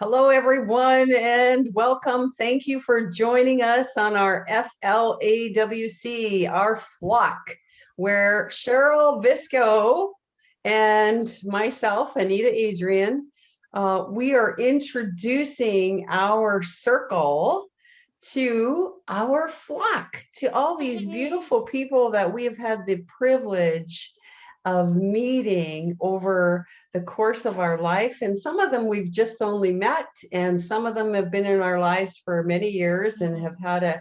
Hello, everyone, and welcome. Thank you for joining us on our F.L.A.W.C, our flock, where Cheryl Visco and myself, Anita Adrian, we are introducing our circle to our flock, to all these beautiful people that we have had the privilege of meeting over the course of our life. And some of them we've just only met, and some of them have been in our lives for many years and have had a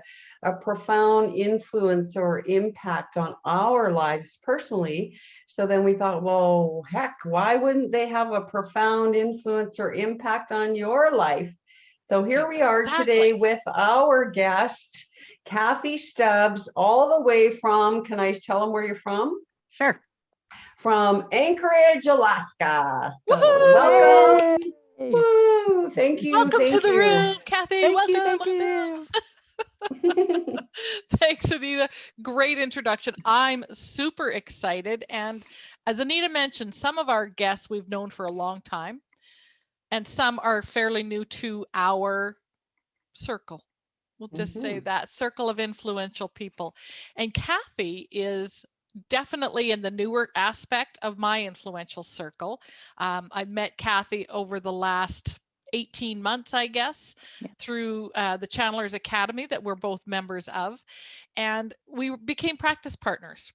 profound influence or impact on our lives personally. So then we thought, well, heck, why wouldn't they have a profound influence or impact on your life? So here we are today with our guest, Kathy Stubbs, all the way from, can I tell them where you're from? Sure. From Anchorage, Alaska. So welcome. Woo. Thank you. Welcome to the room, Kathy. Thank you. Thanks, Anita. Great introduction. I'm super excited. And as Anita mentioned, some of our guests we've known for a long time, and some are fairly new to our circle. We'll just say that circle of influential people. And Kathy is definitely in the newer aspect of my influential circle. I met Kathy over the last 18 months, I guess, through the Channelers Academy that we're both members of. And we became practice partners.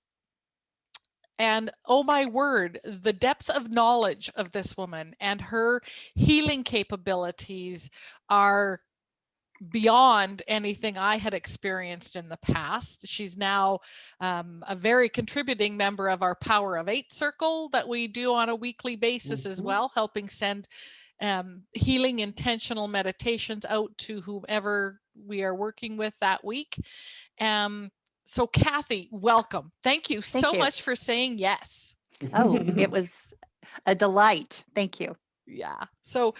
And oh my word, the depth of knowledge of this woman and her healing capabilities are beyond anything I had experienced in the past. She's now a very contributing member of our Power of Eight circle that we do on a weekly basis as well, helping send healing intentional meditations out to whomever we are working with that week. So Kathy, welcome. Thank you so much for saying yes. Oh, it was a delight. Thank you. Yeah. So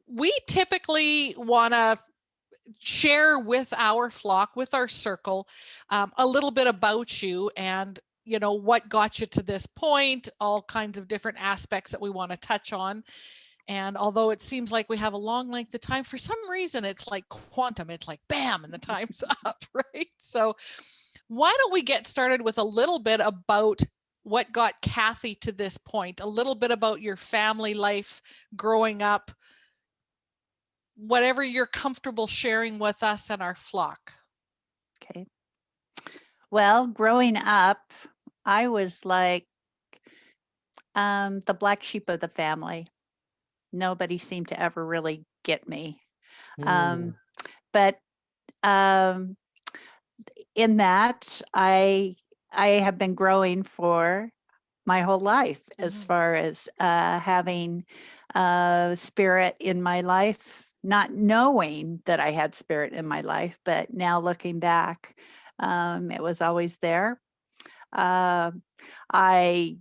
we typically want to share with our flock, with our circle, a little bit about you and, you know, what got you to this point, all kinds of different aspects that we want to touch on. And although it seems like we have a long length of time, for some reason, it's like quantum. It's like, bam, and the time's up, right? So why don't we get started with a little bit about what got Kathy to this point, a little bit about your family life growing up, whatever you're comfortable sharing with us and our flock. Okay. Well, growing up, I was like the black sheep of the family. Nobody seemed to ever really get me. But in that, I have been growing for my whole life as far as having spirit in my life, not knowing that I had spirit in my life, but now looking back, it was always there. I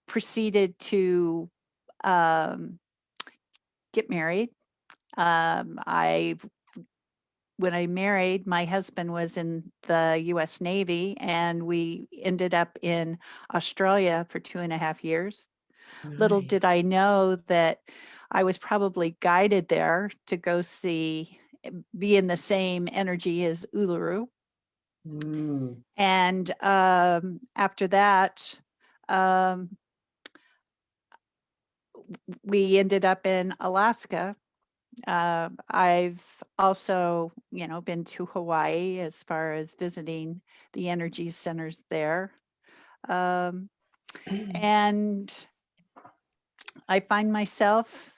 proceeded to get married. When I married, my husband was in the U.S. Navy, and we ended up in Australia for 2.5 years. Nice. Little did I know that I was probably guided there to go be in the same energy as Uluru. And after that, we ended up in Alaska. I've also, been to Hawaii as far as visiting the energy centers there. And I find myself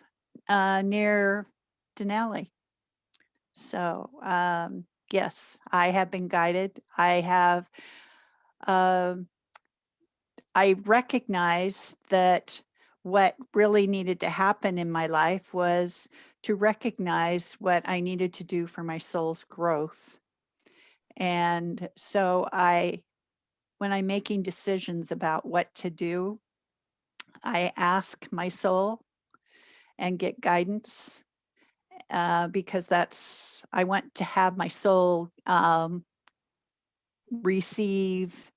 near Denali. So, yes, I have been guided. I recognize that what really needed to happen in my life was to recognize what I needed to do for my soul's growth. And so when I'm making decisions about what to do, I ask my soul and get guidance because I want to have my soul receive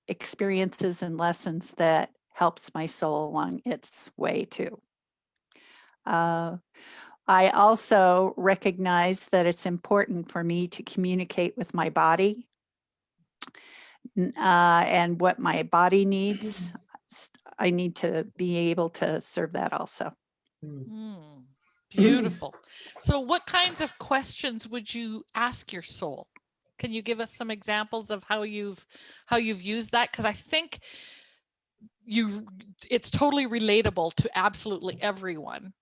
experiences and lessons that helps my soul along its way too. I also recognize that it's important for me to communicate with my body and what my body needs. I need to be able to serve that also. Beautiful. So what kinds of questions would you ask your soul? Can you give us some examples of how you've used that? Because I think it's totally relatable to absolutely everyone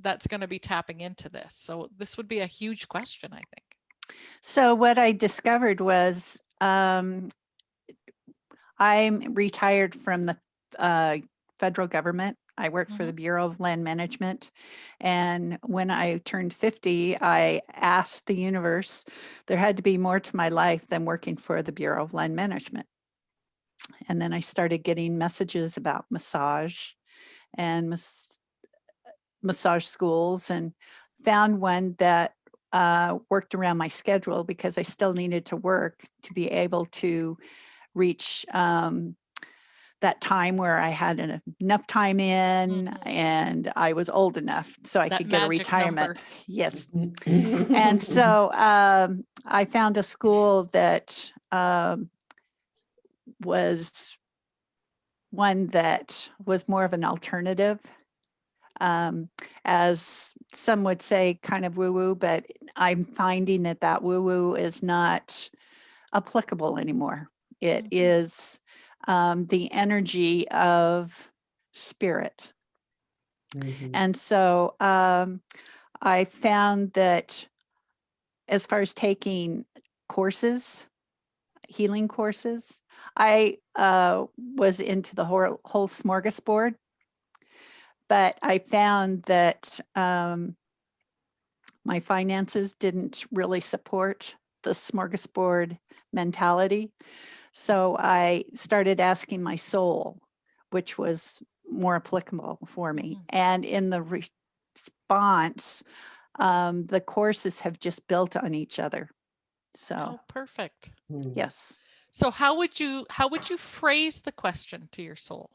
that's going to be tapping into this. So this would be a huge question, I think. So what I discovered was I'm retired from the federal government. I worked for the Bureau of Land Management. And when I turned 50, I asked the universe, there had to be more to my life than working for the Bureau of Land Management. And then I started getting messages about massage and massage schools, and found one that worked around my schedule because I still needed to work to be able to reach that time where I had enough time in and I was old enough so I could get a retirement. Number. Yes. And so I found a school that was one that was more of an alternative. As some would say, kind of woo-woo, but I'm finding that woo-woo is not applicable anymore. It is the energy of spirit. And so I found that as far as taking courses, healing courses, I was into the whole smorgasbord. But I found that my finances didn't really support the smorgasbord mentality. So I started asking my soul, which was more applicable for me. And in the response, the courses have just built on each other. So perfect. Yes. So how would you phrase the question to your soul?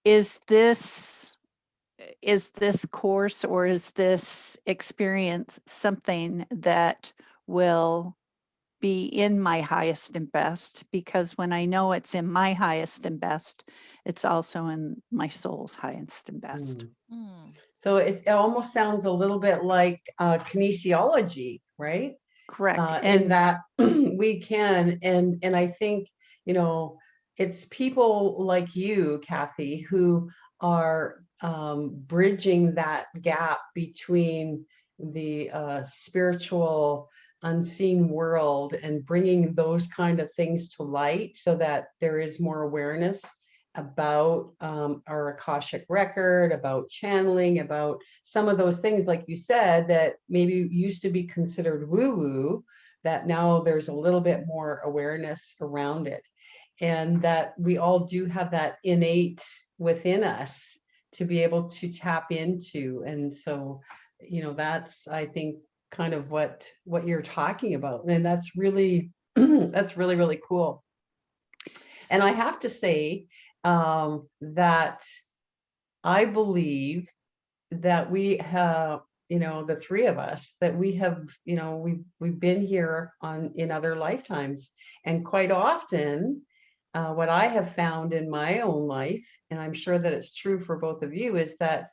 Is this course or is this experience something that will be in my highest and best? Because when I know it's in my highest and best, it's also in my soul's highest and best. So it almost sounds a little bit like kinesiology, right? Correct. In that we can, and I think, it's people like you, Kathy, who are bridging that gap between the spiritual unseen world and bringing those kind of things to light so that there is more awareness about our Akashic record, about channeling, about some of those things, like you said, that maybe used to be considered woo-woo, that now there's a little bit more awareness around it. And that we all do have that innate within us to be able to tap into. And so, that's, I think, kind of what you're talking about. And that's really, that's really, really cool. And I have to say that I believe that we have, the three of us, that we have, we've been here in other lifetimes. And quite often, what I have found in my own life, and I'm sure that it's true for both of you, is that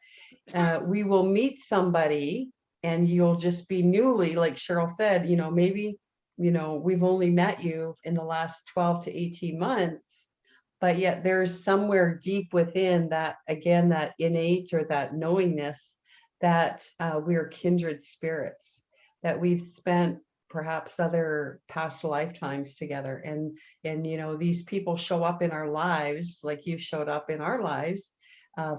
we will meet somebody and you'll just be newly, like Cheryl said, maybe, we've only met you in the last 12 to 18 months, but yet there's somewhere deep within that, again, that innate or that knowingness that we are kindred spirits, that we've spent perhaps other past lifetimes together. And these people show up in our lives, like you showed up in our lives,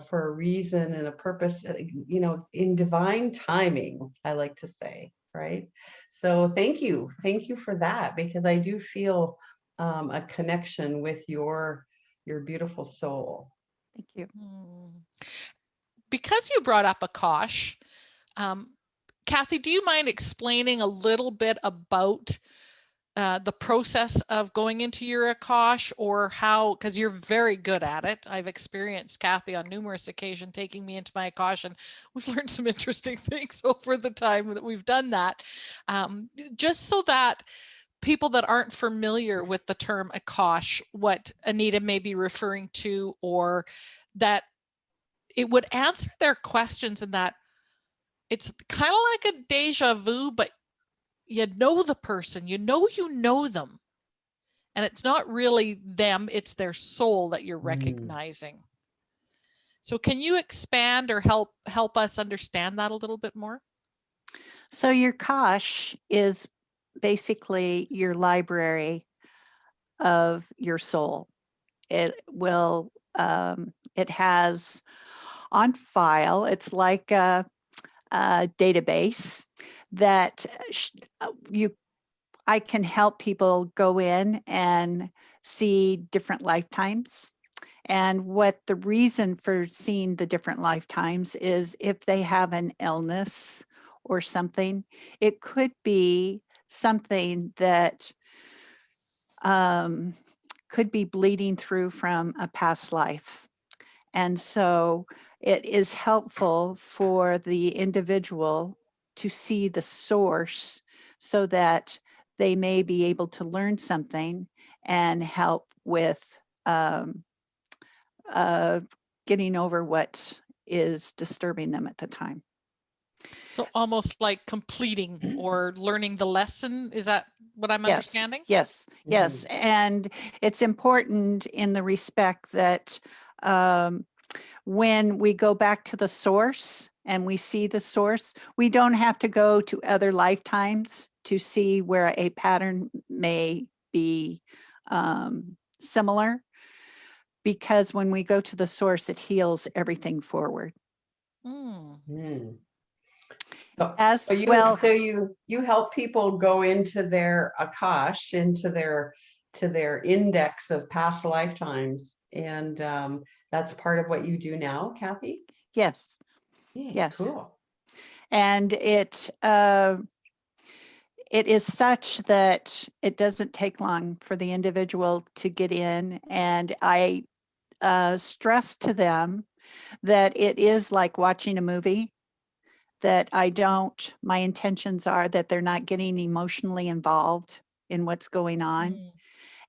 for a reason and a purpose, in divine timing, I like to say, right? So thank you for that, because I do feel a connection with your beautiful soul. Thank you. Because you brought up Akash, Kathy, do you mind explaining a little bit about the process of going into your Akash, or how, because you're very good at it. I've experienced Kathy on numerous occasions taking me into my Akash, and we've learned some interesting things over the time that we've done that. Just so that people that aren't familiar with the term Akash, what Anita may be referring to, or that it would answer their questions, and that it's kind of like a deja vu, but you know the person, you know them. And it's not really them, it's their soul that you're recognizing. So can you expand or help us understand that a little bit more? So your Kosh is basically your library of your soul. It will, it has on file, it's like a database that I can help people go in and see different lifetimes. And what the reason for seeing the different lifetimes is if they have an illness or something, it could be something that could be bleeding through from a past life. And so it is helpful for the individual to see the source so that they may be able to learn something and help with getting over what is disturbing them at the time. So almost like completing or learning the lesson. Is that what I'm understanding? Yes. And it's important in the respect that when we go back to the source and we see the source, we don't have to go to other lifetimes to see where a pattern may be similar, because when we go to the source, it heals everything forward. As so you help people go into their Akash, into their index of past lifetimes, and that's part of what you do now, Kathy? Yes. Yeah, Yes. cool. And it is such that it doesn't take long for the individual to get in, and I stress to them that it is like watching a movie, that my intentions are that they're not getting emotionally involved in what's going on,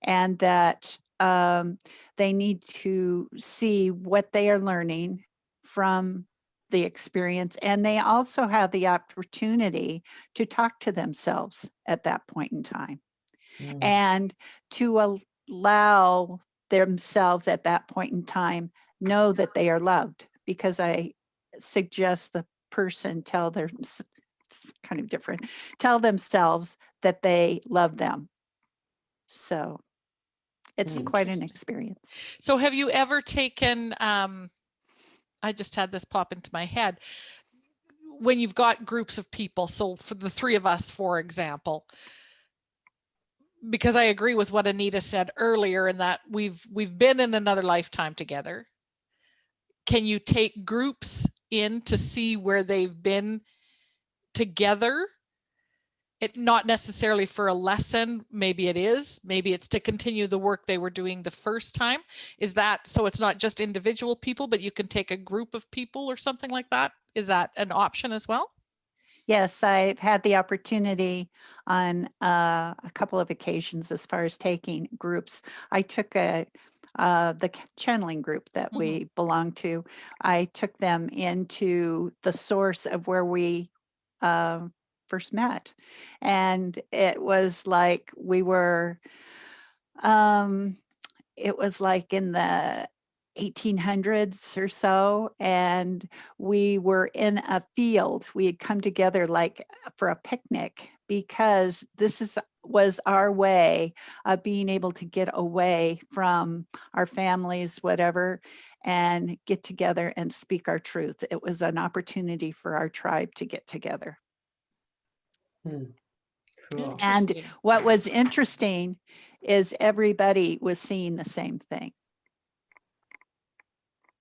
and that they need to see what they are learning from the experience. And they also have the opportunity to talk to themselves at that point in time, and to allow themselves at that point in time know that they are loved, because I suggest the person it's kind of different, tell themselves that they love them. So it's quite an experience. So have you ever taken, I just had this pop into my head, when you've got groups of people, so for the three of us, for example, because I agree with what Anita said earlier in that we've been in another lifetime together. Can you take groups in to see where they've been together? It not necessarily for a lesson, maybe it is, maybe it's to continue the work they were doing the first time. Is that, so it's not just individual people, but you can take a group of people or something like that? Is that an option as well? Yes, I've had the opportunity on a couple of occasions as far as taking groups. I took the channeling group that we belong to. I took them into the source of where we first met, and it was like it was like in the 1800s or so, and we were in a field. We had come together like for a picnic, because this was our way of being able to get away from our families, whatever, and get together and speak our truth. It was an opportunity for our tribe to get together. Cool. And what was interesting is everybody was seeing the same thing.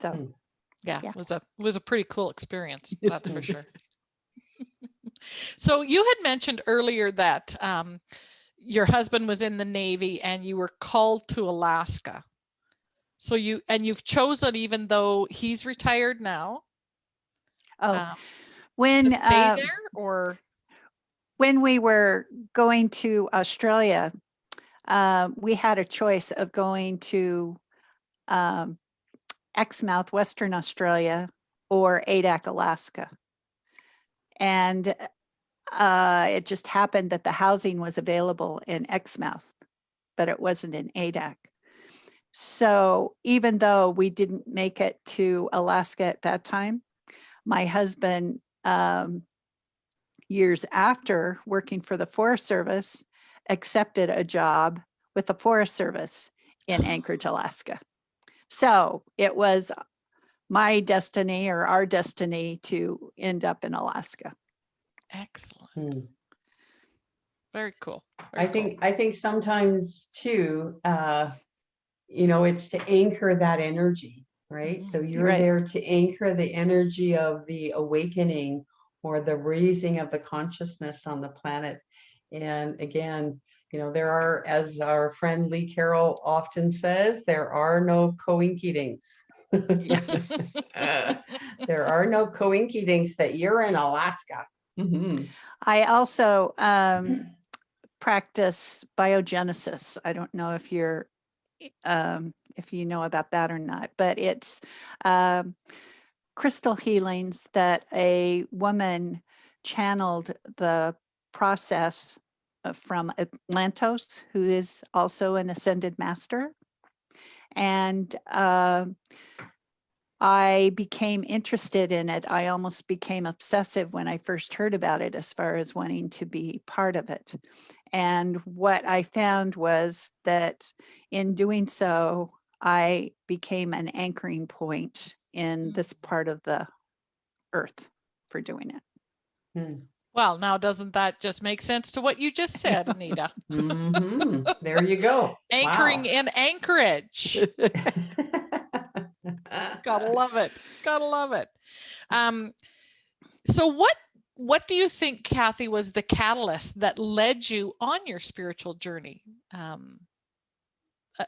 So yeah, it was a pretty cool experience, that's for sure. So you had mentioned earlier that your husband was in the Navy and you were called to Alaska. So you've chosen, even though he's retired now, Oh, to stay there, or? when we were going to Australia, we had a choice of going to Exmouth, Western Australia, or Adak, Alaska. And it just happened that the housing was available in Exmouth, but it wasn't in Adak. So even though we didn't make it to Alaska at that time, my husband, years after working for the Forest Service, accepted a job with the Forest Service in Anchorage, Alaska. So it was my destiny, or our destiny, to end up in Alaska. Excellent. Very cool. I think sometimes too, it's to anchor that energy, right? So you're there to anchor the energy of the awakening or the raising of the consciousness on the planet. And again, there are, as our friend Lee Carroll often says, there are no coinkydinks. There are no coinkydinks that you're in Alaska. I also practice biogenesis. I don't know if you know about that or not, but it's crystal healings that a woman channeled the process from Atlantos, who is also an ascended master. And I became interested in it. I almost became obsessive when I first heard about it, as far as wanting to be part of it. And what I found was that in doing so, I became an anchoring point in this part of the earth for doing it. Well, now doesn't that just make sense to what you just said, Anita? There you go. Anchoring in Anchorage. Gotta love it. Gotta love it. So what do you think, Kathy, was the catalyst that led you on your spiritual journey?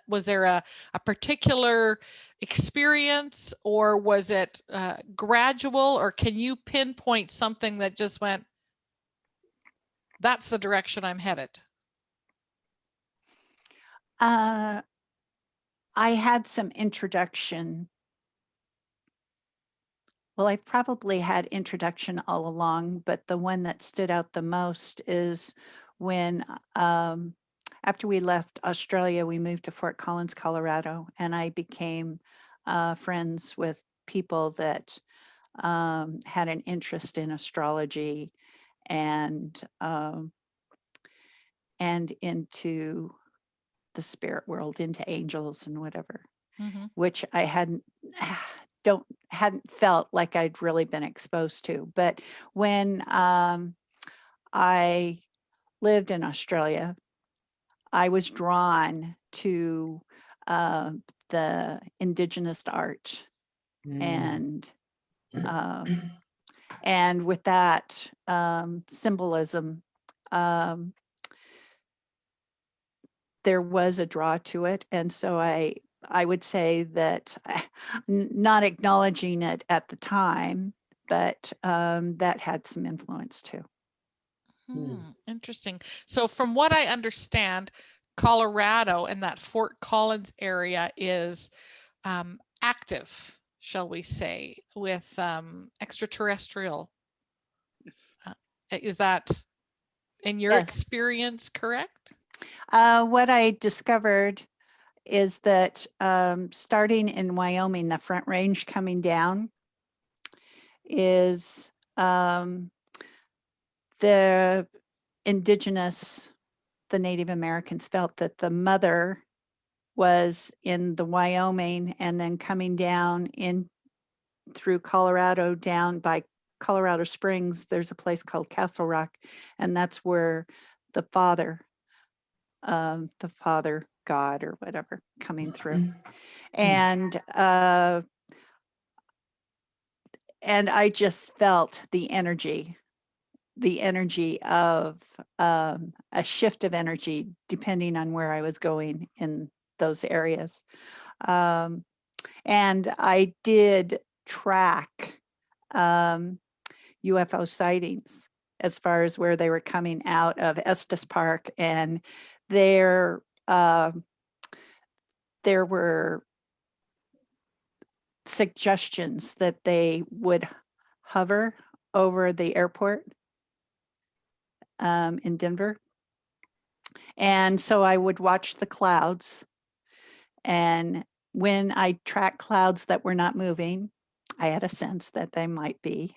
Was there a particular experience, or was it gradual, or can you pinpoint something that just went, that's the direction I'm headed? I had some introduction. Well, I've probably had introduction all along, but the one that stood out the most is when, after we left Australia, we moved to Fort Collins, Colorado, and I became friends with people that had an interest in astrology and into the spirit world, into angels and whatever, which I hadn't felt like I'd really been exposed to. But when I lived in Australia, I was drawn to the indigenous art, and with that symbolism, there was a draw to it. And so I would say that, not acknowledging it at the time, but that had some influence too. Interesting. So from what I understand, Colorado and that Fort Collins area is active, shall we say, with extraterrestrial. Yes. Is that, in your experience, correct? What I discovered is that starting in Wyoming, the Front Range coming down is the indigenous, the Native Americans felt that the mother was in the Wyoming, and then coming down in through Colorado, down by Colorado Springs, there's a place called Castle Rock, and that's where the father God or whatever coming through. And I just felt the energy the energy of a shift of energy depending on where I was going in those areas. And I did track UFO sightings as far as where they were coming out of Estes Park, and there were suggestions that they would hover over the airport in Denver. And so I would watch the clouds, and when I tracked clouds that were not moving, I had a sense that they might be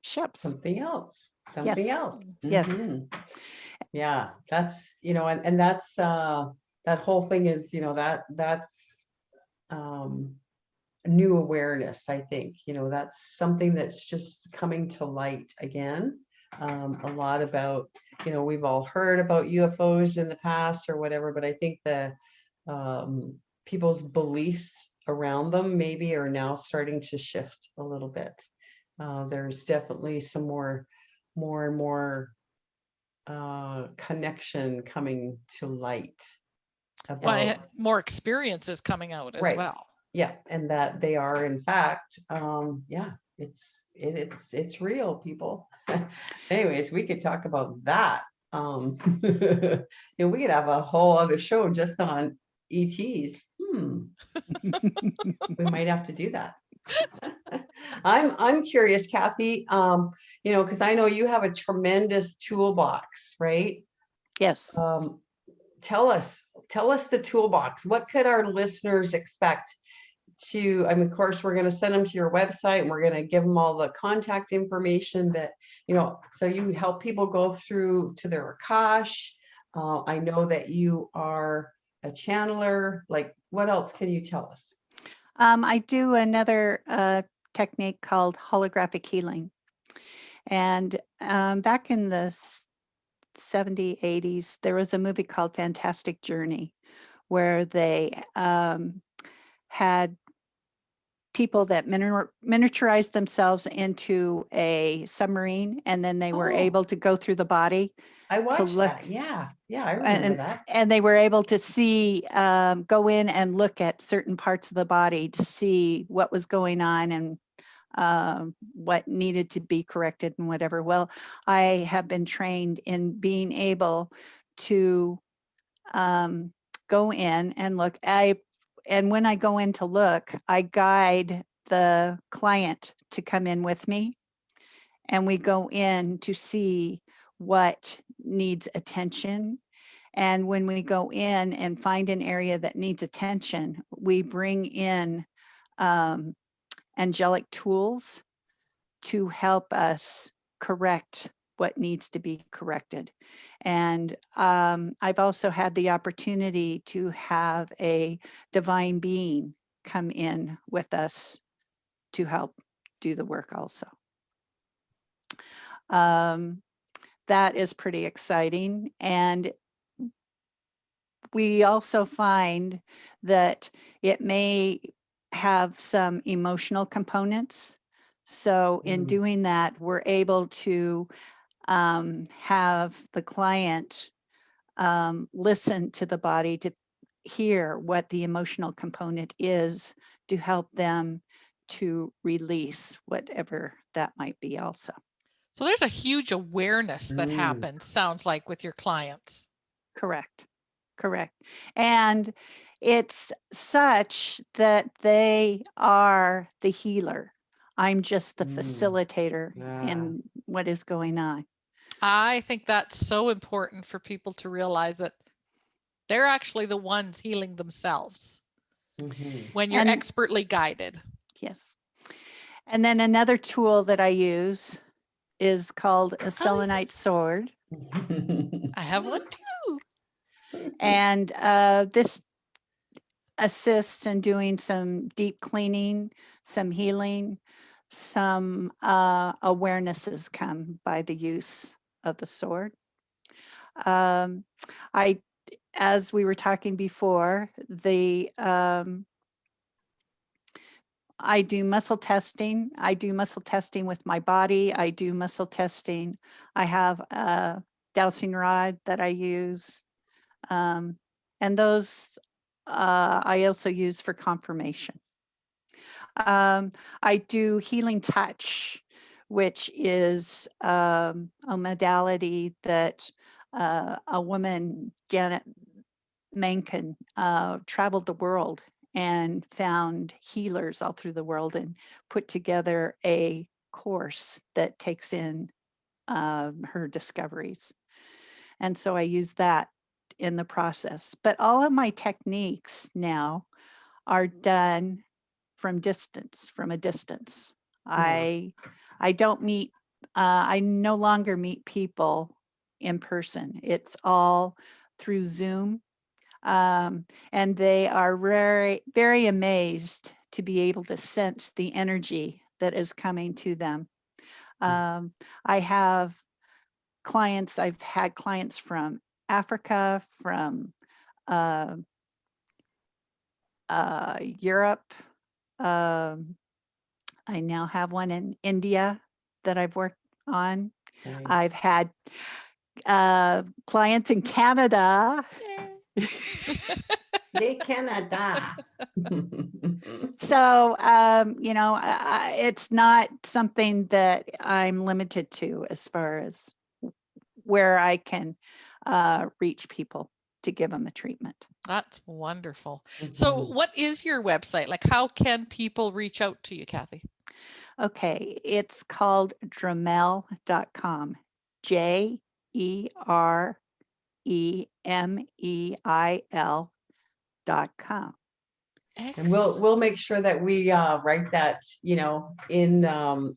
ships. Something else. Something Yes. else. Yes. Mhm. Yeah, that's, and that's that whole thing is, that's new awareness, I think. That's something that's just coming to light again. A lot about, we've all heard about UFOs in the past or whatever, but I think the people's beliefs around them maybe are now starting to shift a little bit. There's definitely some more and more connection coming to light about, more experiences coming out as right. well. Yeah, and that they are in fact, yeah, it's real, people. Anyways, we could talk about that. We could have a whole other show just on ETs. We might have to do that. I'm curious, Kathy, because I know you have a tremendous toolbox, right? Yes. Tell us the toolbox. What could our listeners expect to, of course, we're going to send them to your website and we're going to give them all the contact information that, so you help people go through to their Akash. I know that you are a channeler. Like, what else can you tell us? I do another technique called holographic healing. And back in the 70s, 80s, there was a movie called Fantastic Journey, where they had people that miniaturized themselves into a submarine, and then they were able to go through the body. I watched that. Yeah, I remember that. And they were able to see, go in and look at certain parts of the body to see what was going on and what needed to be corrected and whatever. Well, I have been trained in being able to go in and look. And when I go in to look, I guide the client to come in with me, and we go in to see what needs attention. And when we go in and find an area that needs attention, we bring in angelic tools to help us correct what needs to be corrected. And I've also had the opportunity to have a divine being come in with us to help do the work also. That is pretty exciting. And we also find that it may have some emotional components. So in doing that, we're able to have the client listen to the body to hear what the emotional component is, to help them to release whatever that might be also. So there's a huge awareness that happens, sounds like, with your clients. Correct. And it's such that they are the healer. I'm just the facilitator in what is going on. I think that's so important for people to realize that they're actually the ones healing themselves when you're expertly guided. Yes. And then another tool that I use is called a selenite sword. I have one too. And this assists in doing some deep cleaning, some healing, some awarenesses come by the use of the sword. As we were talking before, I do muscle testing. I do muscle testing with my body. I do muscle testing. I have a dowsing rod that I use. And those I also use for confirmation. I do healing touch, which is a modality that a woman, Janet Menken, traveled the world and found healers all through the world and put together a course that takes in her discoveries. And so I use that in the process. But all of my techniques now are done from distance, from a distance. Yeah. I don't meet, I no longer meet people in person. It's all through Zoom. And they are very, very amazed to be able to sense the energy that is coming to them. I have clients, I've had clients from Africa, from Europe. I now have one in India that I've worked on. Nice. I've had clients in Canada. Yay, Canada. So, it's not something that I'm limited to as far as where I can reach people to give them a treatment. That's wonderful. So what is your website? Like, how can people reach out to you, Kathy? Okay, it's called Jermeil.com. JEREMEIL.com. And we'll make sure that we write that, in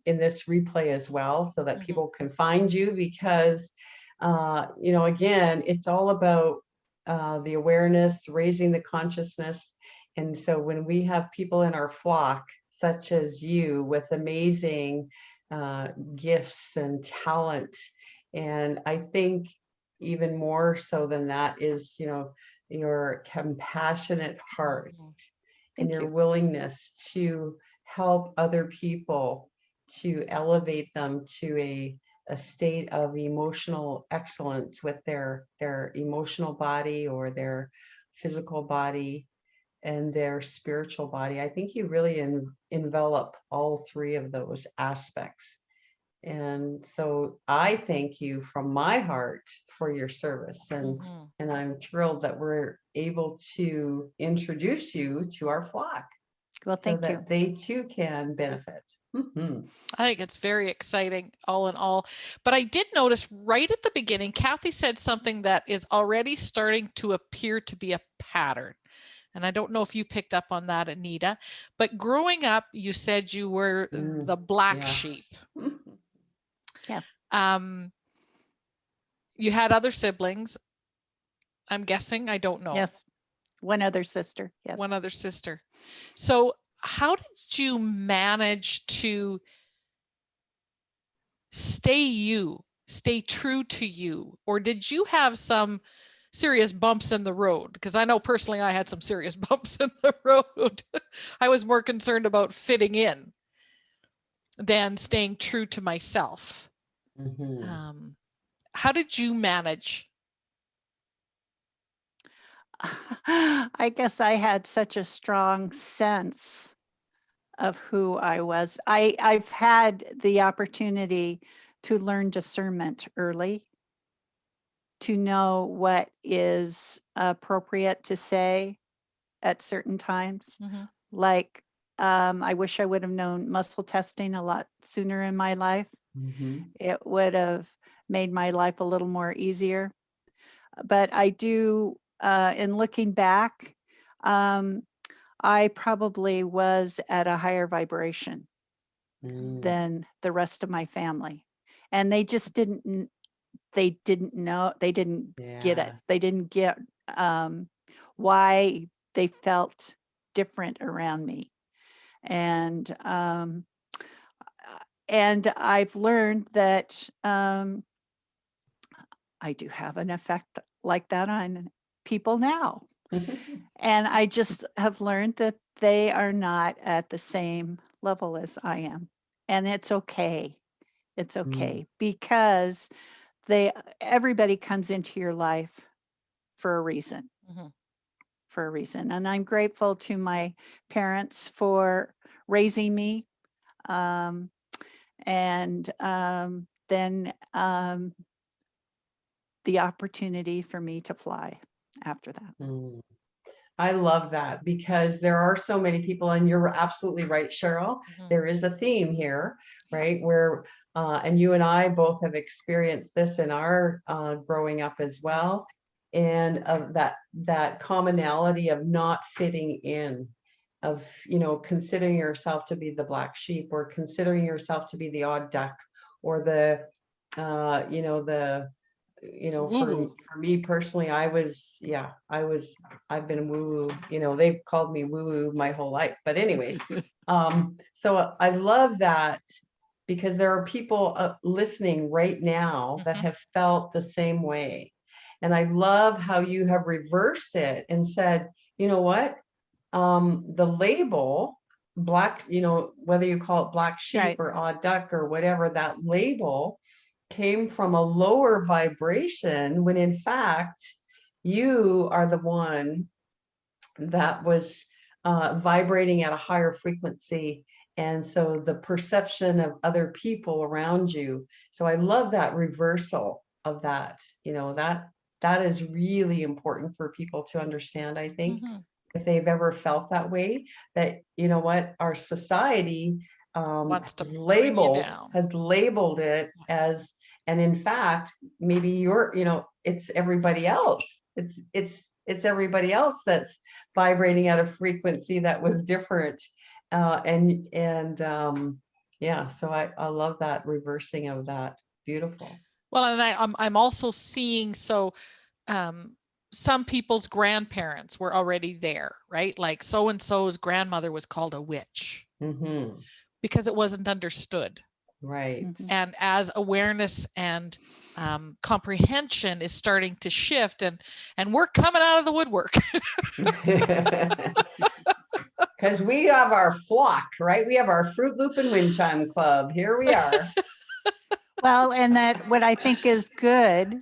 this replay as well, so that people can find you, because again, it's all about the awareness, raising the consciousness. And so when we have people in our flock, such as you, with amazing gifts and talent, and I think even more so than that is, your compassionate heart and your willingness to help other people, to elevate them to a state of emotional excellence with their emotional body or their physical body and their spiritual body. I think you really envelop all three of those aspects. And so I thank you from my heart for your service. And I'm thrilled that we're able to introduce you to our flock. Well, thank so you. that they too can benefit. I think it's very exciting, all in all. But I did notice right at the beginning, Kathy said something that is already starting to appear to be a pattern. And I don't know if you picked up on that, Anita, but growing up, you said you were the black sheep. Yeah. You had other siblings, I'm guessing. I don't know. Yes. One other sister. Yes. One other sister. So how did you manage to stay true to you? Or did you have some serious bumps in the road? Because I know personally I had some serious bumps in the road. I was more concerned about fitting in than staying true to myself. How did you manage? I guess I had such a strong sense of who I was. I've had the opportunity to learn discernment early, to know what is appropriate to say at certain times. Like, I wish I would have known muscle testing a lot sooner in my life. It would have made my life a little more easier. But I do, in looking back, I probably was at a higher vibration than the rest of my family. And they just didn't know, they didn't get it. They didn't get why they felt different around me. And I've learned that I do have an effect like that on people now. And I just have learned that they are not at the same level as I am. And it's okay. It's okay because everybody comes into your life for a reason. Mhm. For a reason. And I'm grateful to my parents for raising me. And then the opportunity for me to fly after that. I love that, because there are so many people, and you're absolutely right, Cheryl. Mhm. There is a theme here, right? Where, and you and I both have experienced this in our growing up as well, and of that commonality of not fitting in, of, you know, considering yourself to be the black sheep, or considering yourself to be the odd duck, or the, you know, Woo-woo. for me personally, I've been woo-woo, you know, they've called me woo-woo my whole life. But anyways, so I love that, because there are people listening right now that have felt the same way. And I love how you have reversed it and said, you know what, the label black, you know, whether you call it black sheep Right. or odd duck or whatever, that label came from a lower vibration, when in fact you are the one that was vibrating at a higher frequency. And so the perception of other people around you. So I love that reversal of that, you know, that is really important for people to understand, I think. If they've ever felt that way, that, you know what, our society Wants to has bring you down. labeled it as, and in fact, maybe you're, you know, it's everybody else. It's everybody else that's vibrating at a frequency that was different. Yeah, so I love that reversing of that. Beautiful. Well, and I'm also seeing, so some people's grandparents were already there, right? Like so and so's grandmother was called a witch because it wasn't understood. Right. And as awareness and comprehension is starting to shift, and we're coming out of the woodwork. Because we have our flock, right? We have our Fruit Loop and Wind Chime Club. Here we are. Well, and that what I think is good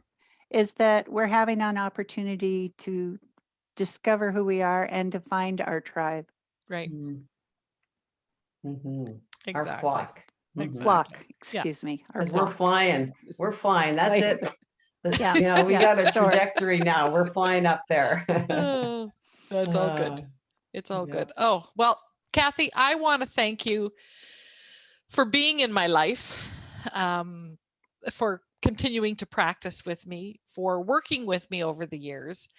is that we're having an opportunity to discover who we are and to find our tribe. Right. Our Exactly. flock. Flock, excuse me. Our Because we're flock. flying. We're flying. That's Right. it. Yeah, You know, we yeah, got a sorry. trajectory now. We're flying up there. Oh, that's all good. It's all yeah. good. Oh, well, Kathy, I want to thank you for being in my life, for continuing to practice with me, for working with me over the years,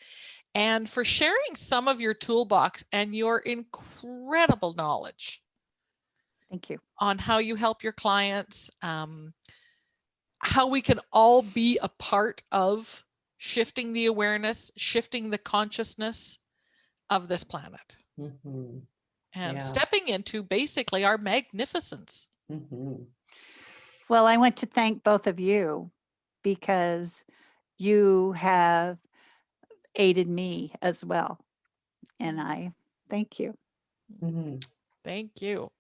and for sharing some of your toolbox and your incredible knowledge. Thank you. On how you help your clients, how we can all be a part of shifting the awareness, shifting the consciousness of this planet, and stepping into basically our magnificence. Well, I want to thank both of you because you have aided me as well. And I thank you. Thank you.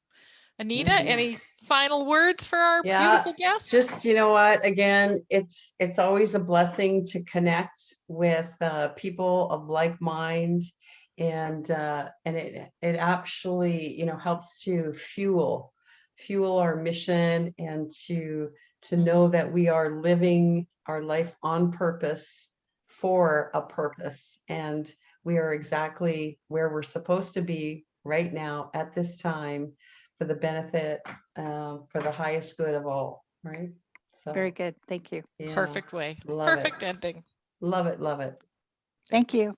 Anita, any final words for our beautiful guest? Just, you know what, again, it's always a blessing to connect with people of like mind, and it actually, you know, helps to fuel our mission, and to know that we are living our life on purpose, for a purpose, and we are exactly where we're supposed to be right now at this time, for the benefit, for the highest good of all, right? So very good. Thank you. Perfect way. Love Perfect it. ending. Love it. Love it. Thank you.